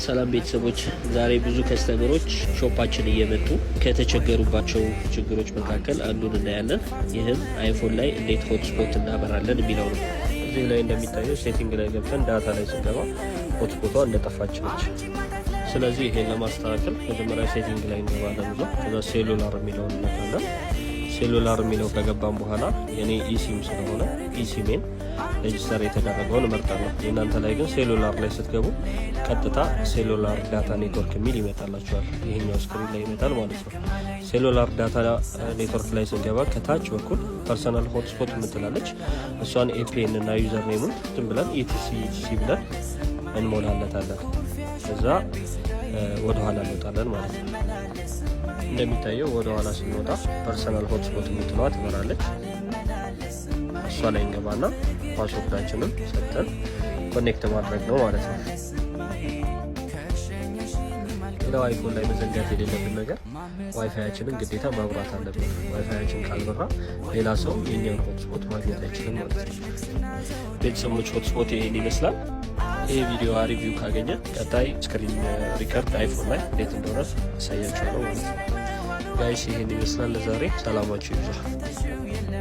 ሰላም ቤተሰቦች፣ ዛሬ ብዙ ከስተመሮች ሾፓችን እየመጡ ከተቸገሩባቸው ችግሮች መካከል አንዱን እናያለን። ይህም አይፎን ላይ እንዴት ሆትስፖት እናበራለን የሚለው ነው። እዚህ ላይ እንደሚታየው ሴቲንግ ላይ ገብተን ዳታ ላይ ስንገባ ሆትስፖቷ እንደጠፋች ነች። ስለዚህ ይሄን ለማስተካከል መጀመሪያ ሴቲንግ ላይ እንገባለን። ከዛ ሴሉላር የሚለውን እንነካለን። ሴሉላር የሚለው ከገባን በኋላ የኔ ኢሲም ስለሆነ ኢሲሜን ሬጅስተር የተደረገውን እመርጣለሁ። የእናንተ ላይ ግን ሴሉላር ላይ ስትገቡ ቀጥታ ሴሉላር ዳታ ኔትወርክ የሚል ይመጣላችኋል። ይሄኛው ስክሪን ላይ ይመጣል ማለት ነው። ሴሉላር ዳታ ኔትወርክ ላይ ስንገባ ከታች በኩል ፐርሰናል ሆትስፖት የምትላለች እሷን ኤፒኤን እና ዩዘር ኔሙን ዝም ብለን ኢቲሲ ብለን እንሞላለታለን። ከዛ ወደኋላ እንወጣለን ማለት ነው። እንደሚታየው ወደኋላ ስንወጣ ፐርሰናል ሆትስፖት የምትለዋ ትበራለች። እሷ ላይ እንገባና ፓስወርዳችንን ሰጥተን ኮኔክት ማድረግ ነው ማለት ነው። ሌላው አይፎን ላይ መዘንጋት የሌለብን ነገር ዋይፋያችንን ግዴታ ማብራት አለብን። ዋይፋያችን ካልበራ ሌላ ሰው የኛን ሆትስፖት ማግኘት አይችልም ማለት ነው። ቤተሰቦች ሆትስፖት ይሄን ይመስላል። ይህ ቪዲዮ ሪቪው ካገኘ ቀጣይ ስክሪን ሪከርድ አይፎን ላይ እንዴት እንደሆነ አሳያችኋለሁ ማለት ነው። ጋይስ ይሄን ይመስላል ለዛሬ። ሰላማችሁ ይብዛ።